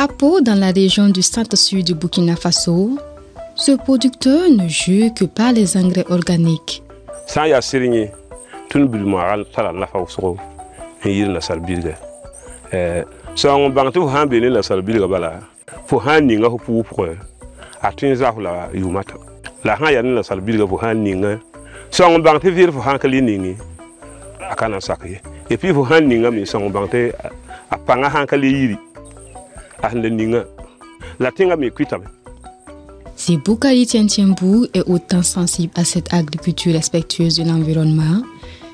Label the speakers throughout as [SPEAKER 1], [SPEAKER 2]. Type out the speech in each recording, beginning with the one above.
[SPEAKER 1] À Pau, dans la région du centre-sud du Burkina Faso, ce producteur ne jure que par les engrais organiques.
[SPEAKER 2] Sans y assurer, tout le monde a la fausseau et il n'a pas bilga. Sans bantu han béni la salle bilga bala. Pour han ninga pour à Tinza la Yumata. La han yann la salle bilga pour han ninga. Sans bantu vir pour han kaliningi. À Kanasaki. Et puis pour han ninga, mais sans bantu à Panga han kaliri. À Ninga. La tinga me quitte.
[SPEAKER 1] Si Boukari Tientiembou est autant sensible à cette agriculture respectueuse de l'environnement,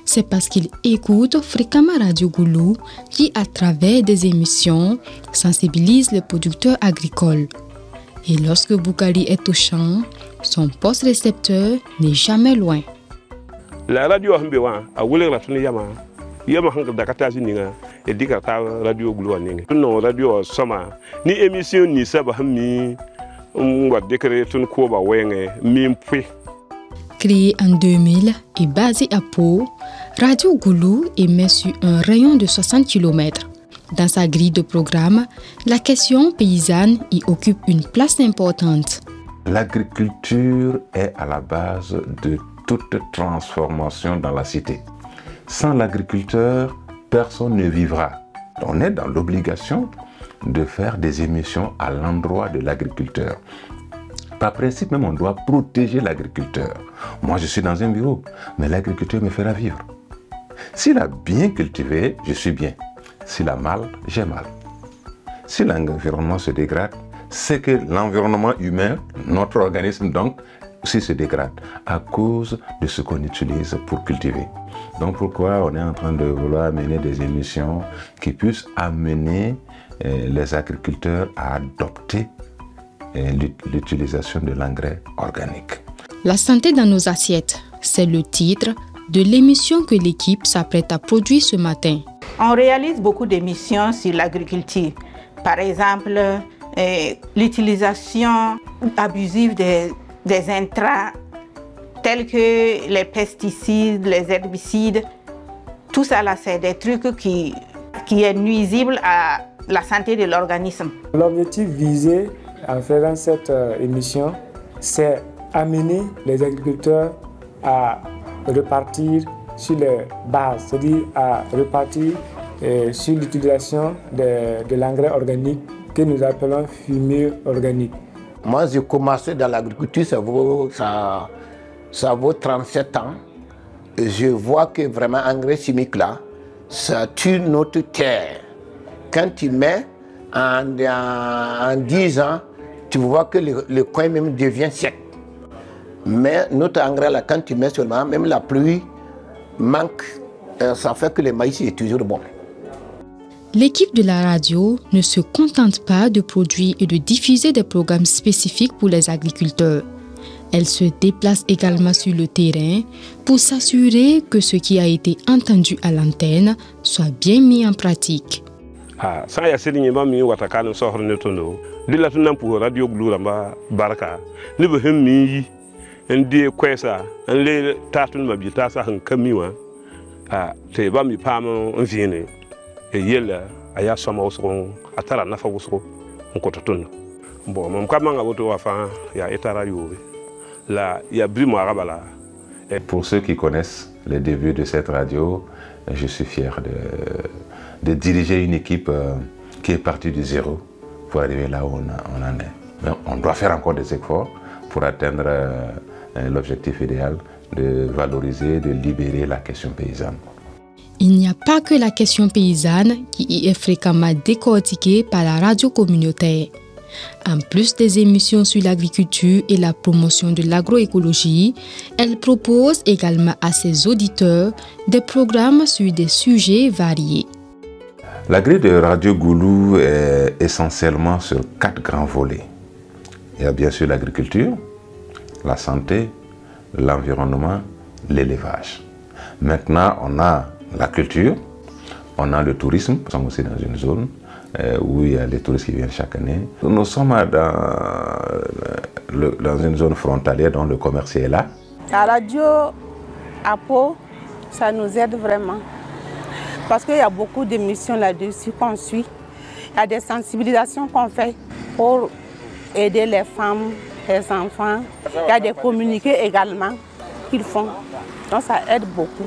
[SPEAKER 1] c'est parce qu'il écoute fréquemment Radio Goulou qui, à travers des émissions, sensibilise les producteurs agricoles. Et lorsque Boukari est au champ, son poste récepteur n'est jamais loin.
[SPEAKER 2] La radio Hambewa, a Willer la Tuniyama, Yama Hanga Dakatazininga, et Dikata Radio Goulou. Non, radio Soma, ni émission ni Sabahami.
[SPEAKER 1] Créé en 2000 et basé à Pau, Radio Goulou émet sur un rayon de 60 km. Dans sa grille de programme, la question paysanne y occupe une place importante.
[SPEAKER 3] L'agriculture est à la base de toute transformation dans la cité. Sans l'agriculteur, personne ne vivra. On est dans l'obligation de faire des émissions à l'endroit de l'agriculteur. Par principe même, on doit protéger l'agriculteur. Moi, je suis dans un bureau, mais l'agriculteur me fera vivre. S'il a bien cultivé, je suis bien. S'il a mal, j'ai mal. Si l'environnement se dégrade, c'est que l'environnement humain, notre organisme donc, aussi se dégrade à cause de ce qu'on utilise pour cultiver. Donc pourquoi on est en train de vouloir mener des émissions qui puissent amener les agriculteurs à adopter l'utilisation de l'engrais organique.
[SPEAKER 1] La santé dans nos assiettes, c'est le titre de l'émission que l'équipe s'apprête à produire ce matin.
[SPEAKER 4] On réalise beaucoup d'émissions sur l'agriculture. Par exemple, l'utilisation abusive des intrants tels que les pesticides, les herbicides. Tout ça, là, c'est des trucs qui est nuisible à la santé de l'organisme.
[SPEAKER 5] L'objectif visé en faisant cette émission, c'est amener les agriculteurs à repartir sur les bases, c'est-à-dire à repartir sur l'utilisation de l'engrais organique que nous appelons fumier organique.
[SPEAKER 6] Moi, j'ai commencé dans l'agriculture, ça vaut 37 ans. Et je vois que vraiment l'engrais chimique là, ça tue notre terre. Quand tu mets en 10 ans, tu vois que le coin même devient sec. Mais notre engrais là, quand tu mets seulement, même la pluie manque, ça fait que le maïs est toujours bon.
[SPEAKER 1] L'équipe de la radio ne se contente pas de produire et de diffuser des programmes spécifiques pour les agriculteurs. Elle se déplace également sur le terrain pour s'assurer que ce qui a été entendu à l'antenne soit bien mis en pratique.
[SPEAKER 2] Sans y assurer mi wataka no sohor ne tono dila tunan pour radio Goulou ramba baraka ni be hemmi ndi kwesa en le tatun mabita sa han kamiwa te ba mi pam envine e yela aya soma usron atara nafa usro ko totun bon mom ka manga boto wa fa ya etara yobe la ya brimo arabala.
[SPEAKER 3] Pour ceux qui connaissent les débuts de cette radio, je suis fier de diriger une équipe qui est partie du zéro pour arriver là où on en est. Mais on doit faire encore des efforts pour atteindre l'objectif idéal de valoriser, de libérer la question paysanne.
[SPEAKER 1] Il n'y a pas que la question paysanne qui y est fréquemment décortiquée par la radio communautaire. En plus des émissions sur l'agriculture et la promotion de l'agroécologie, elle propose également à ses auditeurs des programmes sur des sujets variés.
[SPEAKER 3] La grille de Radio Goulou est essentiellement sur 4 grands volets. Il y a bien sûr l'agriculture, la santé, l'environnement, l'élevage. Maintenant, on a la culture, on a le tourisme, nous sommes aussi dans une zone où il y a les touristes qui viennent chaque année. Nous sommes dans une zone frontalière dont le commerce est là.
[SPEAKER 7] La radio à Pau, ça nous aide vraiment. Parce qu'il y a beaucoup d'émissions là-dessus qu'on suit. Il y a des sensibilisations qu'on fait pour aider les femmes, les enfants. Il y a des communiqués également qu'ils font. Donc ça aide beaucoup.